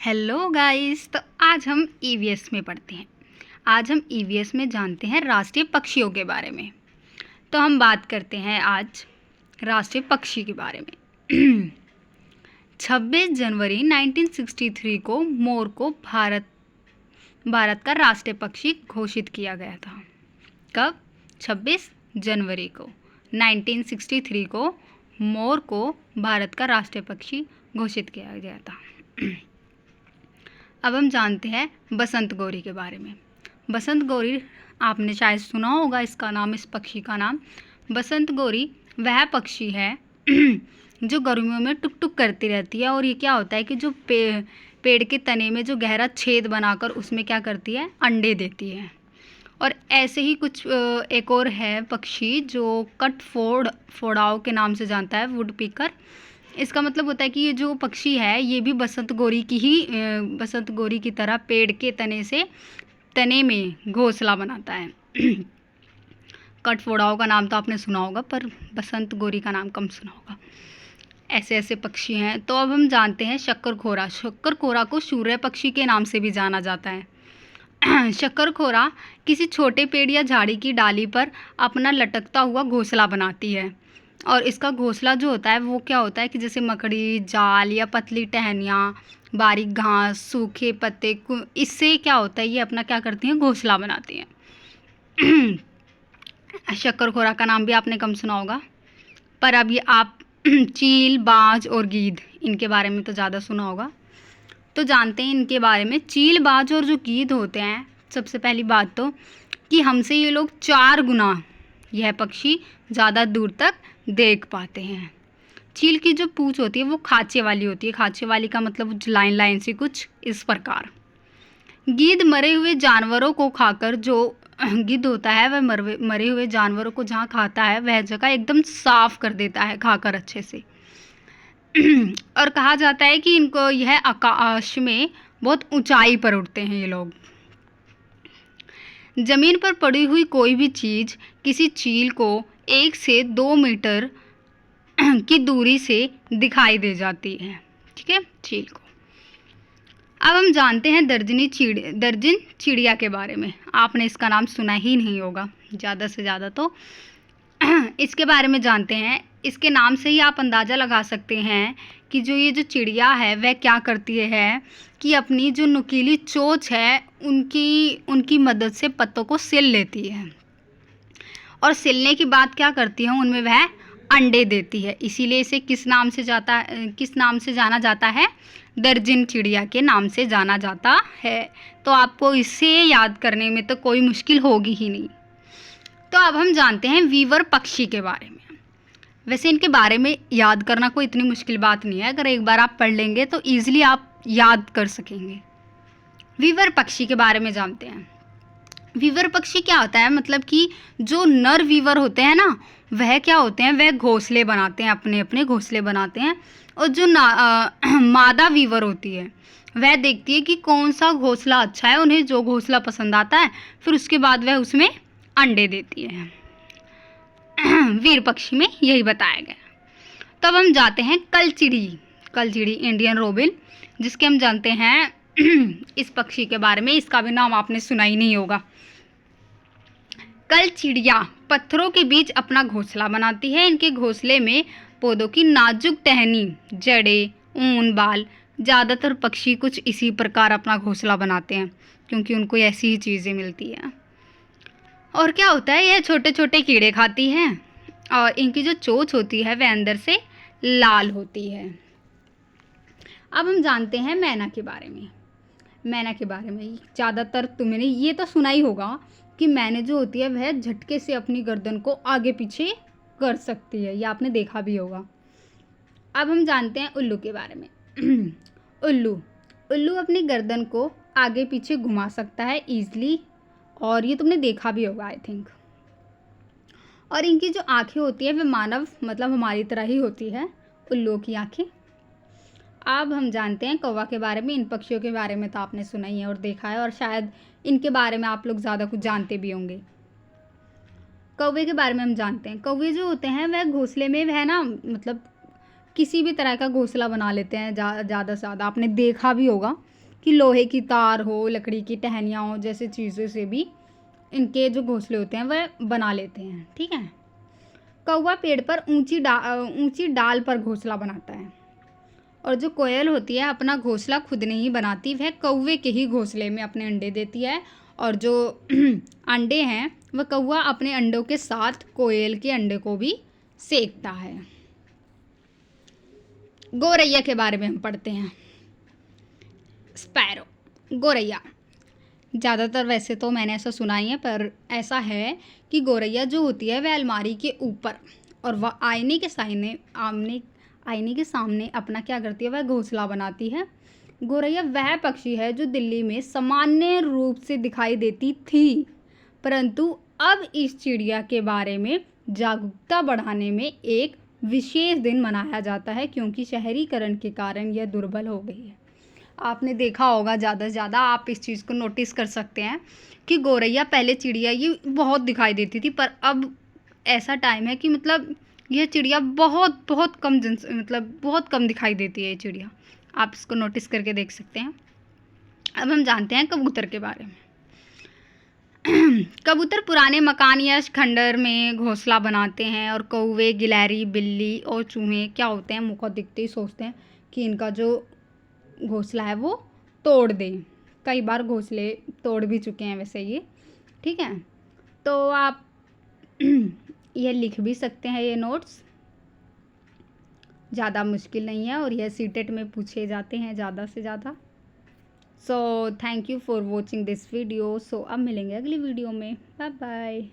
Hello guys. तो आज हम ईवीएस में पढ़ते हैं। आज हम ईवीएस में जानते हैं राष्ट्रीय पक्षियों के बारे में। तो हम बात करते हैं आज राष्ट्रीय पक्षी के बारे में। 26 जनवरी 1963 को मोर को भारत का राष्ट्रीय पक्षी घोषित किया गया था। कब? 26 जनवरी को 1963 को मोर को भारत का राष्ट्रीय पक्षी घोषित किया गया था। अब हम जानते हैं बसंत गौरी के बारे में। बसंत गौरी आपने शायद सुना होगा इसका नाम, इस पक्षी का नाम। बसंत गौरी वह पक्षी है जो गर्मियों में टुक टुक करती रहती है। और ये क्या होता है कि जो पेड़ के तने में जो गहरा छेद बनाकर उसमें क्या करती है, अंडे देती है। और ऐसे ही कुछ एक और है पक्षी जो फोड़ाओ के नाम से जानता है, वुड पीकर। इसका मतलब होता है कि ये जो पक्षी है ये भी बसंत गौरी की तरह पेड़ के तने में घोंसला बनाता है। कठफोड़ाओं का नाम तो आपने सुना होगा, पर बसंत गौरी का नाम कम सुना होगा। ऐसे ऐसे पक्षी हैं। तो अब हम जानते हैं शक्करखोरा। शक्करखोरा को सूर्य पक्षी के नाम से भी जाना जाता है। शक्करखोरा किसी छोटे पेड़ या झाड़ी की डाली पर अपना लटकता हुआ घोंसला बनाती है। और इसका घोंसला जो होता है वो क्या होता है कि जैसे मकड़ी, जाल या पतली टहनियाँ, बारीक घास, सूखे पत्ते, इससे क्या होता है, ये अपना क्या करती हैं, घोंसला बनाती हैं। शक्करखोरा का नाम भी आपने कम सुना होगा। पर अब ये आप चील, बाज और गीद, इनके बारे में तो ज़्यादा सुना होगा। तो जानते हैं इनके बारे में। चील, बाज और जो गीद होते हैं, सबसे पहली बात तो कि हमसे ये लोग 4 गुना यह पक्षी ज़्यादा दूर तक देख पाते हैं। चील की जो पूंछ होती है वो खाँचे वाली होती है। खाँचे वाली का मतलब लाइन लाइन सी कुछ इस प्रकार। गिद्ध मरे हुए जानवरों को खाकर, जो गिद्ध होता है वह मरे हुए जानवरों को जहाँ खाता है वह जगह एकदम साफ कर देता है खाकर अच्छे से। और कहा जाता है कि इनको यह आकाश में बहुत ऊंचाई पर उड़ते हैं ये लोग। जमीन पर पड़ी हुई कोई भी चीज़ किसी चील को 1 से 2 मीटर की दूरी से दिखाई दे जाती है। ठीक है, चील को। अब हम जानते हैं दर्जन चिड़िया के बारे में। आपने इसका नाम सुना ही नहीं होगा ज़्यादा से ज़्यादा। तो इसके बारे में जानते हैं। इसके नाम से ही आप अंदाज़ा लगा सकते हैं कि ये जो चिड़िया है वह क्या करती है कि अपनी जो नुकीली चोंच है उनकी मदद से पत्तों को सिल लेती है। और सिलने के बाद क्या करती है, उनमें वह अंडे देती है। इसीलिए इसे किस नाम से जाना जाता है? दर्जन चिड़िया के नाम से जाना जाता है। तो आपको इसे याद करने में तो कोई मुश्किल होगी ही नहीं। तो अब हम जानते हैं वीवर पक्षी के बारे में। वैसे इनके बारे में याद करना कोई इतनी मुश्किल बात नहीं है। अगर एक बार आप पढ़ लेंगे तो ईजिली आप याद कर सकेंगे। वीवर पक्षी के बारे में जानते हैं। वीवर पक्षी क्या होता है, मतलब कि जो नर वीवर होते हैं ना, वह क्या होते हैं, वह घोंसले बनाते हैं, अपने अपने घोंसले बनाते हैं। और जो मादा वीवर होती है वह देखती है कि कौन सा घोंसला अच्छा है, उन्हें जो घोंसला पसंद आता है फिर उसके बाद वह उसमें अंडे देती है। वीर पक्षी में यही बताया गया। तब हम जाते हैं कलचिड़ी इंडियन रोबिन, जिसके हम जानते हैं इस पक्षी के बारे में। इसका भी नाम आपने सुना ही नहीं होगा। कलचिड़िया पत्थरों के बीच अपना घोंसला बनाती है। इनके घोंसले में पौधों की नाजुक टहनी, जड़ें, ऊन, बाल। ज़्यादातर पक्षी कुछ इसी प्रकार अपना घोंसला बनाते हैं क्योंकि उनको ऐसी ही चीज़ें मिलती हैं। और क्या होता है, यह छोटे छोटे कीड़े खाती हैं और इनकी जो चोंच होती है वह अंदर से लाल होती है। अब हम जानते हैं मैना के बारे में। मैना के बारे में ज़्यादातर तुमने ये तो सुना ही होगा कि मैना जो होती है वह झटके से अपनी गर्दन को आगे पीछे कर सकती है। ये आपने देखा भी होगा। अब हम जानते हैं उल्लू के बारे में। उल्लू अपनी गर्दन को आगे पीछे घुमा सकता है ईजिली, और ये तुमने देखा भी होगा आई थिंक। और इनकी जो आँखें होती है वह हमारी तरह ही होती है, उल्लू की आँखें। अब हम जानते हैं कौवा के बारे में। इन पक्षियों के बारे में तो आपने सुना ही है और देखा है, और शायद इनके बारे में आप लोग ज़्यादा कुछ जानते भी होंगे। कौवे के बारे में हम जानते हैं। कौवे जो होते हैं वह घोंसले में किसी भी तरह का घोंसला बना लेते हैं ज़्यादा से ज़्यादा। आपने देखा भी होगा कि लोहे की तार हो, लकड़ी की टहनियाँ हो, जैसे चीज़ों से भी इनके जो घोंसले होते हैं वह बना लेते हैं। ठीक है। कौवा पेड़ पर ऊंची डाल पर घोंसला बनाता है, और जो कोयल होती है अपना घोंसला खुद नहीं बनाती, वह कौवे के ही घोंसले में अपने अंडे देती है, और जो अंडे हैं वह कौवा अपने अंडों के साथ कोयल के अंडे को भी सेकता है। गौरैया के बारे में हम पढ़ते हैं। स्पैरो, गौरैया। ज़्यादातर वैसे तो मैंने ऐसा सुना ही है, पर ऐसा है कि गौरैया जो होती है वह अलमारी के ऊपर और वह आईने के सामने अपना क्या करती है, वह घोंसला बनाती है। गौरैया वह पक्षी है जो दिल्ली में सामान्य रूप से दिखाई देती थी, परंतु अब इस चिड़िया के बारे में जागरूकता बढ़ाने में एक विशेष दिन मनाया जाता है, क्योंकि शहरीकरण के कारण यह दुर्बल हो गई है। आपने देखा होगा, ज़्यादा से ज़्यादा आप इस चीज़ को नोटिस कर सकते हैं कि गौरैया पहले चिड़िया ये बहुत दिखाई देती थी, पर अब ऐसा टाइम है कि मतलब यह चिड़िया बहुत बहुत कम बहुत कम दिखाई देती है ये चिड़िया। आप इसको नोटिस करके देख सकते हैं। अब हम जानते हैं कबूतर के बारे में। कबूतर पुराने मकान या खंडहर में घोंसला बनाते हैं, और कौवे, गिलहरी, बिल्ली और चूहे क्या होते हैं, मुँह को दिखते ही सोचते हैं कि इनका जो घोंसला है वो तोड़ दें। कई बार घोंसले तोड़ भी चुके हैं वैसे ये। ठीक है, तो आप ये लिख भी सकते हैं, ये नोट्स ज़्यादा मुश्किल नहीं है, और यह सीटेट में पूछे जाते हैं ज़्यादा से ज़्यादा। So thank you for watching this video. सो अब मिलेंगे अगली वीडियो में। Bye bye.